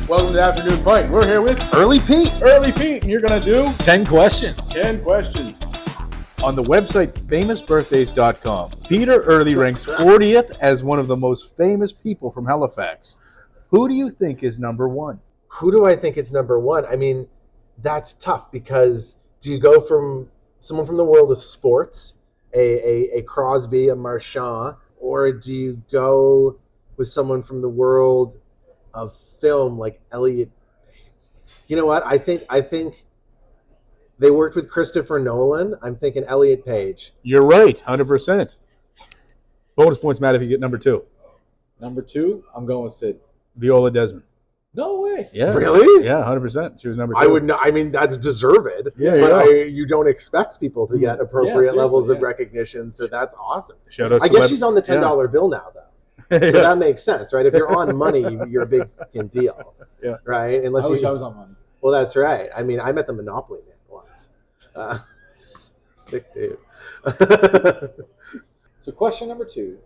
Welcome to Afternoon Pint. We're here with Early Pete, and you're going to do 10 questions. 10 questions. On the website famousbirthdays.com, Peter Early ranks 40th as one of the most famous people from Halifax. Who do you think is number one? Who do I think is number one? I mean, that's tough because do you go from someone from the world of sports, a Crosby, a Marchand, or do you go with someone from the world of film like Elliot? You know what? I think they worked with Christopher Nolan. I'm thinking Elliot Page. You're right, 100%. Bonus points, Matt, if you get number two. Number two, I'm going with Sid. Viola Desmond. No way. Yeah. Really? Yeah, 100%. She was number two. I would not. I mean, that's deserved. Yeah, but you don't expect people to get appropriate levels of yeah. recognition, so that's awesome. Shout out I guess she's on the $10 bill now, though. Yeah. So that makes sense, right? If you're on money, you're a big fucking deal. Yeah. Right? I wish I was on money. Well, that's right. I mean, I met the Monopoly man once. Sick dude. So question number two,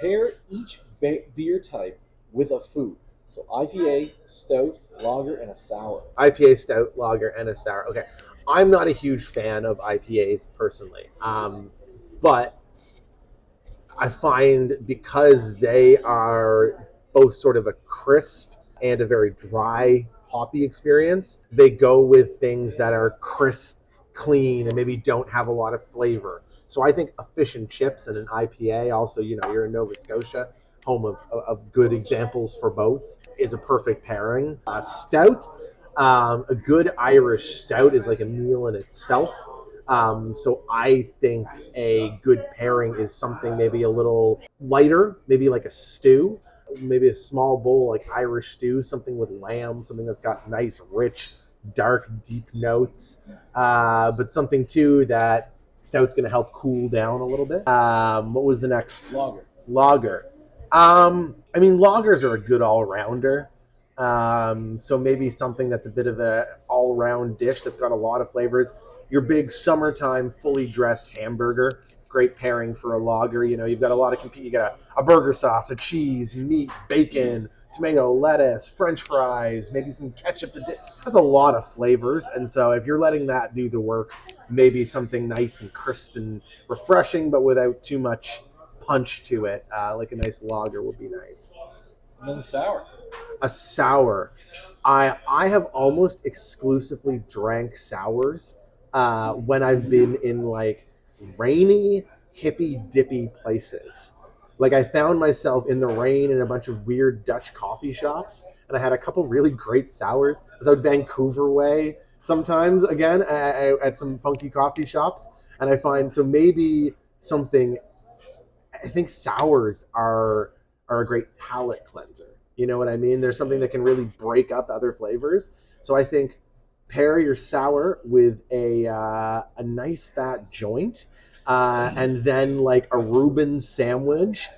pair each beer type with a food. So IPA, stout, lager, and a sour. IPA, stout, lager, and a sour. Okay. I'm not a huge fan of IPAs personally. But I find because they are both sort of a crisp and a very dry hoppy experience, they go with things that are crisp, clean, and maybe don't have a lot of flavor. So I think a fish and chips and an IPA, also, you're in Nova Scotia, home of good examples for both, is a perfect pairing. Stout, a good Irish stout is like a meal in itself. So I think a good pairing is something maybe a little lighter, maybe like a stew, maybe a small bowl like Irish stew, something with lamb, something that's got nice, rich, dark, deep notes, but something too that stout's going to help cool down a little bit. What was the next? Lager. I mean, lagers are a good all-rounder. So maybe something that's a bit of an all-round dish that's got a lot of flavors. Your big summertime fully dressed hamburger, great pairing for a lager. You've got a lot of you got a burger sauce, a cheese, meat, bacon, tomato, lettuce, French fries, maybe some ketchup. That's a lot of flavors. And so if you're letting that do the work, maybe something nice and crisp and refreshing, but without too much punch to it, like a nice lager would be nice. And then the sour. A sour. I have almost exclusively drank sours when I've been in like rainy, hippy dippy places. Like I found myself in the rain in a bunch of weird Dutch coffee shops, and I had a couple really great sours. I was out Vancouver way sometimes again at some funky coffee shops, and I find so maybe something. I think sours are a great palate cleanser. You know what I mean? There's something that can really break up other flavors. So I think pair your sour with a nice fat joint, and then like a Reuben sandwich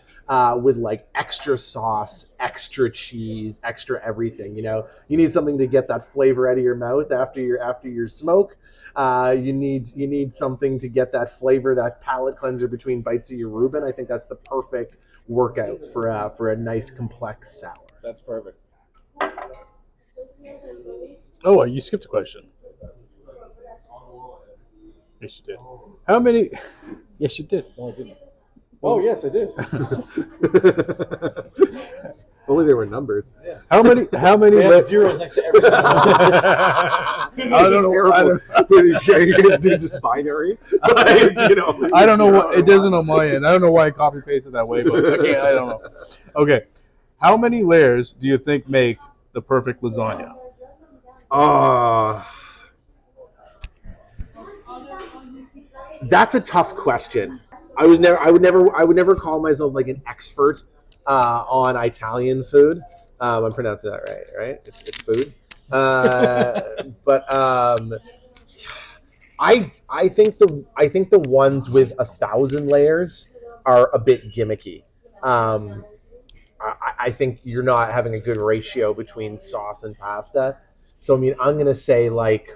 with like extra sauce, extra cheese, extra everything. You need something to get that flavor out of your mouth after your smoke. You need something to get that flavor, that palate cleanser between bites of your Reuben. I think that's the perfect workout for a nice complex sour. That's perfect. Oh, you skipped a question. Yes, you did. How many? Yes, you did. No, I didn't. Oh, yes, I did. Only they were numbered. Yeah. How many? They have zeros next to every single one. I don't know. You guys do just binary. I don't know what it doesn't on my end. I don't know why I copy pasted that way, but I don't know. Okay, how many layers do you think make the perfect lasagna? That's a tough question. I would never call myself like an expert on Italian food. I'm pronouncing that right? It's food. But I think the ones with 1,000 layers are a bit gimmicky. I think you're not having a good ratio between sauce and pasta. So I mean, I'm gonna say like,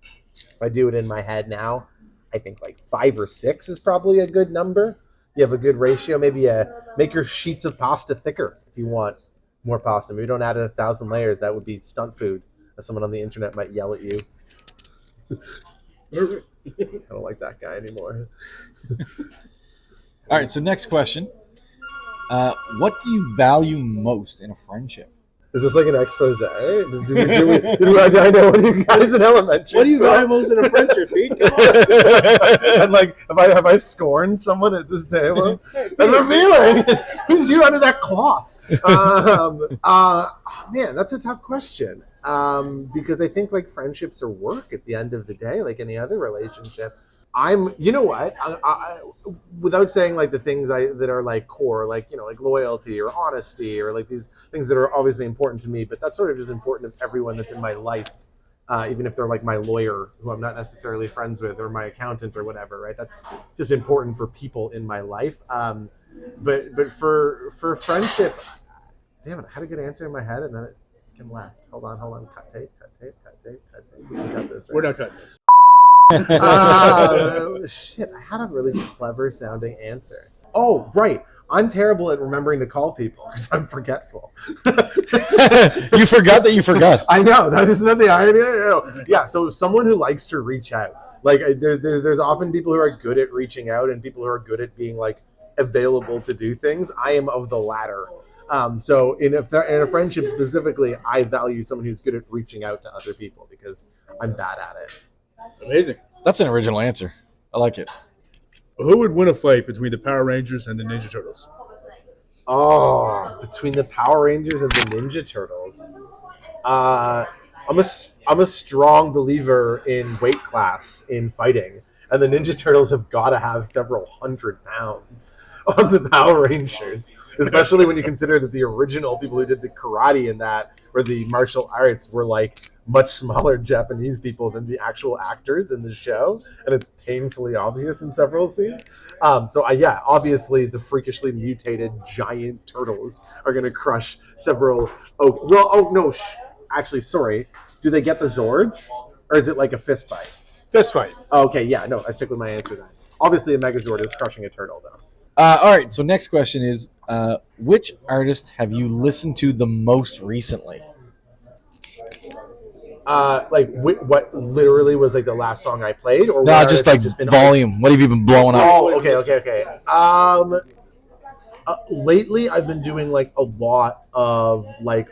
if I do it in my head now, I think like 5 or 6 is probably a good number. You have a good ratio. Maybe make your sheets of pasta thicker if you want. More pasta. Maybe don't add 1,000 layers. That would be stunt food. As someone on the internet might yell at you. I don't like that guy anymore. All right, so next question. What do you value most in a friendship? Is this like an expose? Do I know what you guys in elementary What do you school? value most in a friendship, Pete? And like, have I scorned someone at this table? And revealing who's you under that cloth. Man, that's a tough question. Because I think like friendships are work at the end of the day, like any other relationship. You know what? Without saying like the things that are like core, like, you know, like loyalty or honesty or like these things that are obviously important to me, but that's sort of just important to everyone that's in my life, even if they're like my lawyer, who I'm not necessarily friends with, or my accountant or whatever, right? That's just important for people in my life. But for friendship, damn it, I had a good answer in my head and then it left. Hold on. Cut tape. We can cut this. Right? We're not cutting this. Shit, I had a really clever sounding answer. Oh, right. I'm terrible at remembering to call people because I'm forgetful. You forgot that you forgot. I know. Isn't that the irony? I know. Yeah, so someone who likes to reach out. Like, there's often people who are good at reaching out and people who are good at being, like, available to do things. I am of the latter. So in a friendship specifically, I value someone who's good at reaching out to other people because I'm bad at it. Amazing. That's an original answer. I like it. Who would win a fight between the Power Rangers and the Ninja Turtles? Oh, between the Power Rangers and the Ninja Turtles, I'm a strong believer in weight class in fighting, and the Ninja Turtles have got to have several 100 pounds on the Power Rangers, especially when you consider that the original people who did the karate in that or the martial arts were like much smaller Japanese people than the actual actors in the show, and it's painfully obvious in several scenes. Obviously the freakishly mutated giant turtles are going to crush several. Actually, sorry. Do they get the Zords, or is it like a fist fight? Fist fight. Okay, yeah, no, I stick with my answer then. Obviously, a Megazord is crushing a turtle, though. All right, so next question is, which artist have you listened to the most recently? What literally was like the last song I played, or No, just like volume. What have you been blowing up? Oh, okay. Lately I've been doing like a lot of like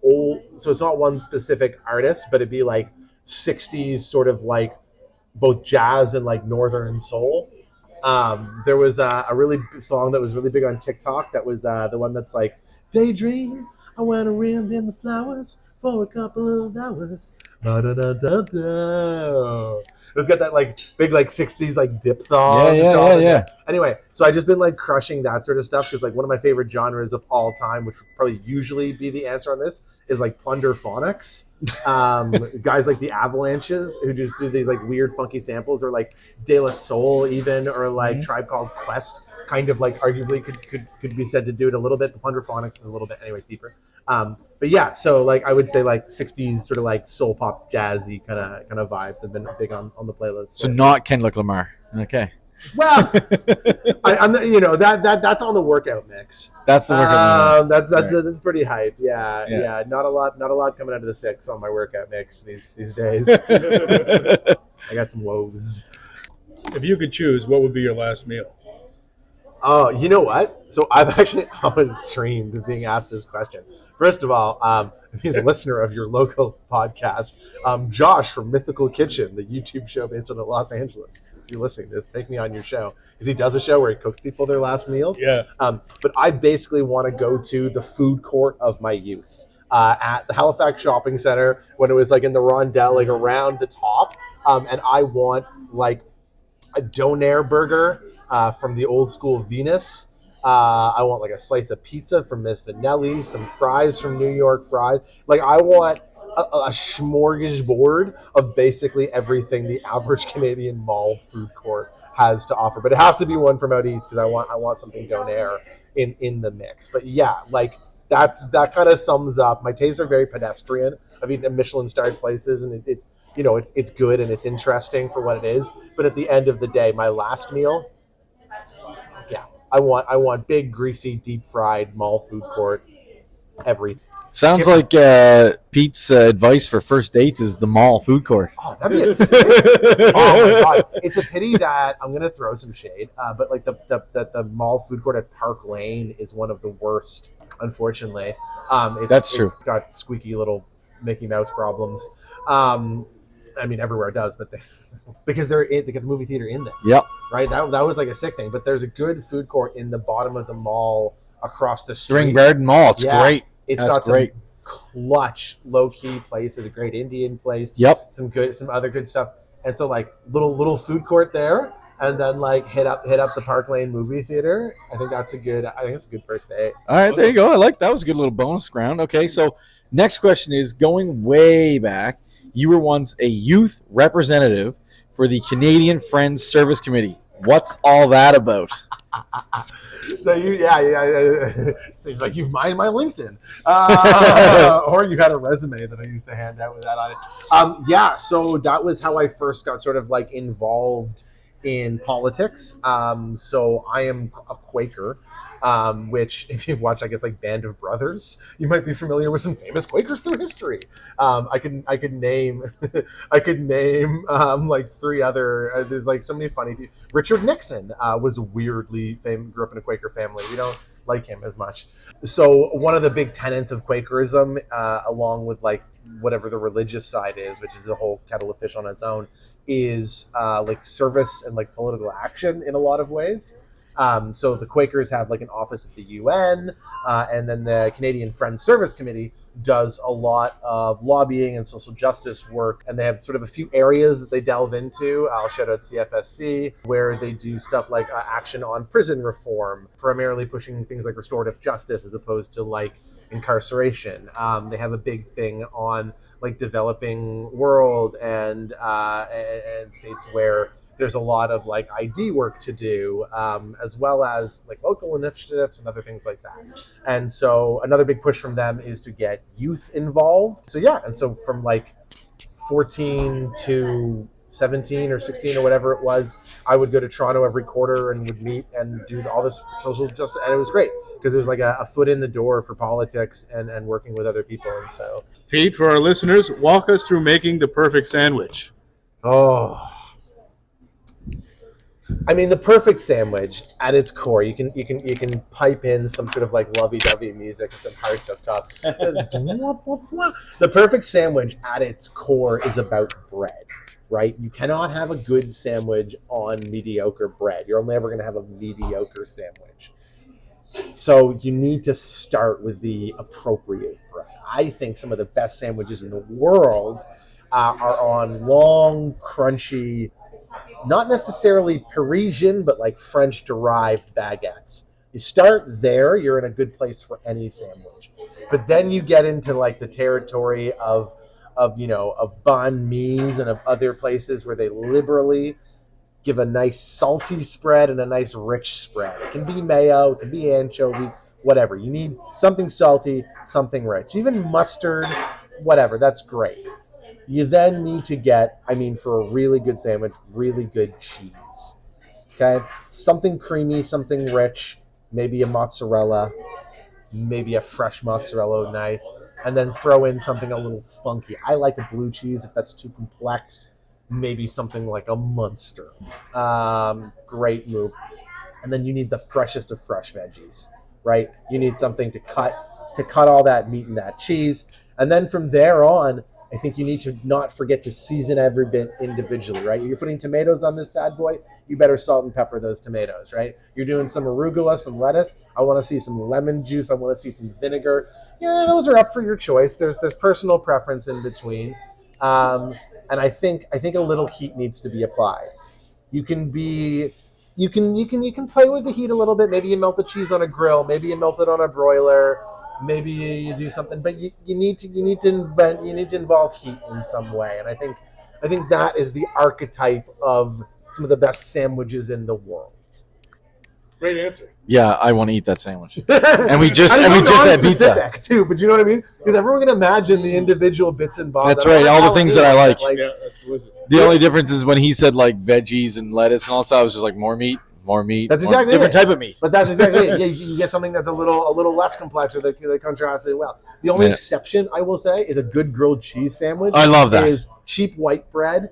old. So it's not one specific artist, but it'd be like 60s sort of like both jazz and like northern soul. There was a really song that was really big on TikTok. That was the one that's like daydream. I went around in the flowers for a couple of hours. It's got that like big like 60s like diphthong. Yeah. Anyway, so I just been like crushing that sort of stuff because like one of my favorite genres of all time, which would probably usually be the answer on this, is like plunderphonics. Guys like the Avalanches who just do these like weird funky samples, or like De La Soul even, or like Tribe Called Quest kind of like arguably could be said to do it a little bit. The plunderphonics is a little bit anyway deeper. But yeah, so like I would say like 60s sort of like soul pop jazzy kind of vibes have been big on the playlist. So not Kendrick Lamar. Okay. Well, I'm that's on the workout mix. That's the workout mix. That's pretty hype. Yeah. Not a lot coming out of the 6 on my workout mix these days. I got some woes. If you could choose, what would be your last meal? Oh, you know what? So I've actually always dreamed of being asked this question. First of all, if he's a listener of your local podcast, Josh from Mythical Kitchen, the YouTube show based on Los Angeles. If you're listening to this, take me on your show. Because he does a show where he cooks people their last meals. Yeah. But I basically want to go to the food court of my youth. At the Halifax Shopping Center when it was like in the Rondell, like around the top. And I want like a donair burger from the old school Venus. I want like a slice of pizza from Miss Vanelli, some fries from New York Fries. Like I want a smorgasbord of basically everything the average Canadian mall food court has to offer. But it has to be one from out east because I want something donair in the mix. But yeah, like that kind of sums up. My tastes are very pedestrian. I've eaten at Michelin-starred places, and it's good and it's interesting for what it is. But at the end of the day, my last meal, yeah, I want big, greasy, deep fried mall food court every. Sounds like Pete's advice for first dates is the mall food court. Oh, that'd be a sick. Oh my god! It's a pity that I'm gonna throw some shade, but like the mall food court at Park Lane is one of the worst, unfortunately. That's true. It's got squeaky little Mickey Mouse problems. I mean, everywhere it does, but because they get the movie theater in there. Yep. Right. That was like a sick thing. But there's a good food court in the bottom of the mall across the street. String Garden Mall. It's great. It's That's got some great. clutch, low key places. A great Indian place. Yep. Some other good stuff. And so like little food court there, and then like hit up the Park Lane movie theater. I think that's a good first date. All right, there you go. I like that. Was a good little bonus ground. Okay, so next question is going way back. You were once a youth representative for the Canadian Friends Service Committee. What's all that about? So seems like you've mined my LinkedIn, or you had a resume that I used to hand out with that on it. So that was how I first got sort of like involved in politics. So I am a Quaker, which if you've watched, I guess, like Band of Brothers, you might be familiar with some famous Quakers through history. I could name like three other. There's like so many funny people. Richard Nixon was weirdly famous. Grew up in a Quaker family. We don't like him as much. So one of the big tenets of Quakerism, along with like whatever the religious side is, which is the whole kettle of fish on its own, is like service and like political action in a lot of ways. So the Quakers have like an office at the UN, and then the Canadian Friends Service Committee does a lot of lobbying and social justice work, and they have sort of a few areas that they delve into. I'll shout out CFSC, where they do stuff like action on prison reform, primarily pushing things like restorative justice as opposed to like incarceration. They have a big thing on like developing world and states where there's a lot of like ID work to do, as well as like local initiatives and other things like that. And so another big push from them is to get youth involved. So and so from like 14 to 17 or 16 or whatever it was, I would go to Toronto every quarter and would meet and do all this social justice, and it was great because it was like a foot in the door for politics and working with other people. And so, Pete, for our listeners, walk us through making the perfect sandwich. I mean, the perfect sandwich at its core, you can pipe in some sort of like lovey-dovey music and some hearts up top. The perfect sandwich at its core is about bread, right? You cannot have a good sandwich on mediocre bread. You're only ever going to have a mediocre sandwich. So you need to start with the appropriate bread. I think some of the best sandwiches in the world are on long, crunchy, not necessarily Parisian, but like French-derived baguettes. You start there, you're in a good place for any sandwich. But then you get into like the territory of banh mi's and of other places where they liberally give a nice salty spread and a nice rich spread. It can be mayo, it can be anchovies, whatever. You need something salty, something rich. Even mustard, whatever, that's great. You then need to get, for a really good sandwich, really good cheese. Okay? Something creamy, something rich, maybe a mozzarella, maybe a fresh mozzarella, nice. And then throw in something a little funky. I like a blue cheese if that's too complex. Maybe something like a Munster. Great move. And then you need the freshest of fresh veggies, right? You need something to cut all that meat and that cheese. And then from there on, I think you need to not forget to season every bit individually, right? You're putting tomatoes on this bad boy, you better salt and pepper those tomatoes, right? You're doing some arugula, some lettuce. I want to see some lemon juice. I want to see some vinegar. Yeah, those are up for your choice. There's personal preference in between. And I think a little heat needs to be applied. You can play with the heat a little bit. Maybe you melt the cheese on a grill. Maybe you melt it on a broiler. Maybe you do something, but you need to involve heat in some way. And I think that is the archetype of some of the best sandwiches in the world. Great answer. Yeah, I want to eat that sandwich. And we just had pizza too, but you know what I mean? Because everyone can imagine the individual bits and bobs. That's right. All the things that I like. Yeah, that's delicious. The only difference is when he said like veggies and lettuce and all that, I was just like more meat. more meat. That's more exactly different it. type of meat. But that's exactly it. Yeah, you get something that's a little less complex, or that contrasts it well. The only Yeah. exception I will say is a good grilled cheese sandwich. I love that. Is cheap white bread,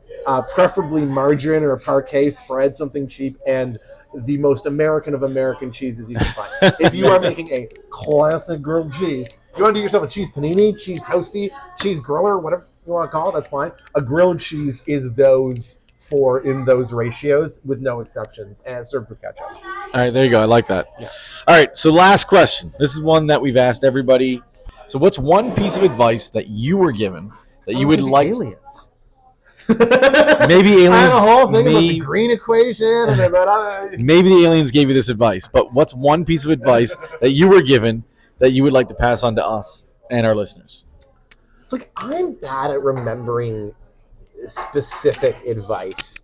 preferably margarine or a parquet spread, something cheap, and the most American of American cheeses you can find. If you are making a classic grilled cheese, you want to do yourself a cheese panini, cheese toasty, cheese griller, whatever you want to call it, that's fine. A grilled cheese is those four in those ratios with no exceptions, and served with ketchup. All right, there you go. I like that. Yeah. All right, so last question. This is one that we've asked everybody. So, what's one piece of advice that you were given that you would like? Aliens. Maybe aliens. I had a whole thing about maybe, the green equation and about other. maybe the aliens gave you this advice, but what's one piece of advice that you were given that you would like to pass on to us and our listeners? Like, I'm bad at remembering specific advice,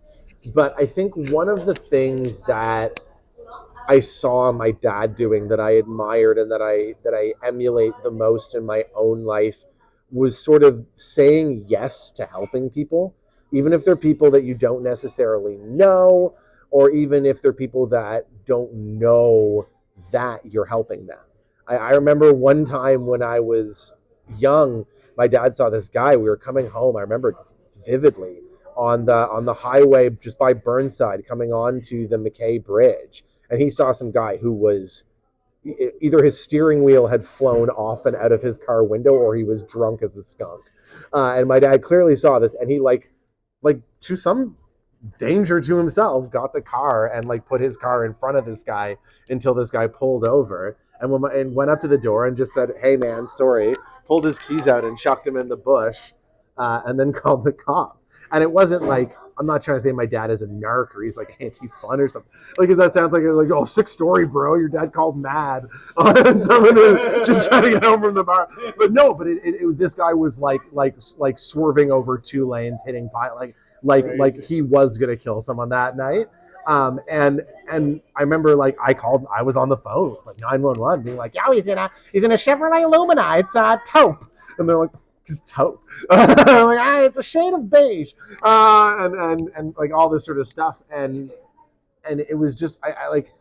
but I think one of the things that I saw my dad doing that I admired and that I emulate the most in my own life was sort of saying yes to helping people, even if they're people that you don't necessarily know, or even if they're people that don't know that you're helping them. I remember one time when I was young, my dad saw this guy. We were coming home. I remember it vividly on the highway just by Burnside, coming onto the McKay Bridge, and he saw some guy who was either his steering wheel had flown off and out of his car window, or he was drunk as a skunk. And my dad clearly saw this, and he like to some danger to himself, got the car and like put his car in front of this guy until this guy pulled over and went up to the door and just said, "Hey man, sorry," pulled his keys out and chucked him in the bush, and then called the cop. And it wasn't like, I'm not trying to say my dad is a narc or he's like anti-fun or something. Like, because that sounds like, oh, sick story, bro. Your dad called mad on someone just trying to get home from the bar. But no, but this guy was like swerving over 2 lanes, hitting like he was gonna kill someone that night. And I remember like I was on the phone like 911, being like, "Yo, he's in a Chevrolet Lumina. It's taupe," and they're like, "It's taupe." Like, it's a shade of beige, and like all this sort of stuff, and it was just I like.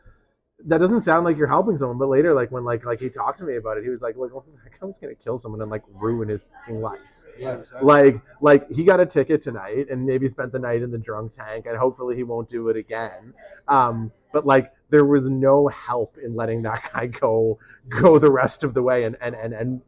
That doesn't sound like you're helping someone, but later, like when like he talked to me about it, he was like, "Look, that guy's gonna kill someone and like ruin his life." Yeah, Like he got a ticket tonight and maybe spent the night in the drunk tank, and hopefully he won't do it again. But like there was no help in letting that guy go the rest of the way and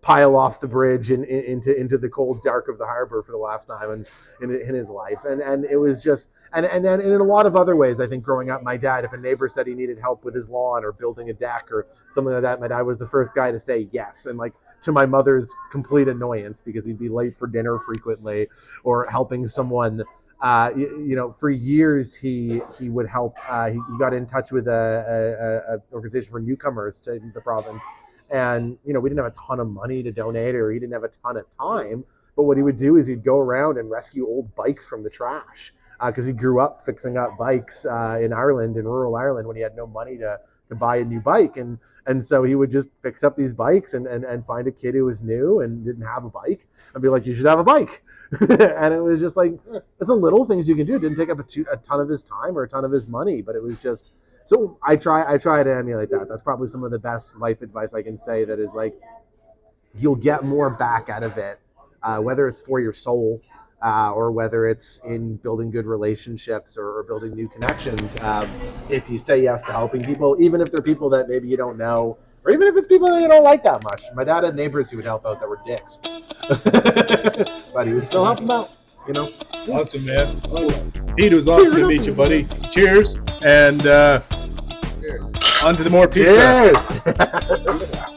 pile off the bridge into the cold dark of the harbor for the last time in his life. And it was just and in a lot of other ways, I think growing up, my dad, if a neighbor said he needed help with his lawn or building a deck or something like that, my dad was the first guy to say yes. And like to my mother's complete annoyance, because he'd be late for dinner frequently, or helping someone. For years he would help. He got in touch with a organization for newcomers to the province, and we didn't have a ton of money to donate, or he didn't have a ton of time. But what he would do is he'd go around and rescue old bikes from the trash, because he grew up fixing up bikes in Ireland, in rural Ireland, when he had no money to buy a new bike, and so he would just fix up these bikes and find a kid who was new and didn't have a bike and be like, "You should have a bike." And it was just like, it's a little things you can do. It didn't take up a ton of his time or a ton of his money, but it was just, so I try to emulate that. That's probably some of the best life advice I can say, that is like, you'll get more back out of it, whether it's for your soul, or whether it's in building good relationships or building new connections, if you say yes to helping people, even if they're people that maybe you don't know, or even if it's people that you don't like that much. My dad had neighbors he would help out that were dicks, but he would still help them out, Awesome, man. Pete, it was awesome to meet you, buddy. Cheers, and on to the more pizza. Cheers.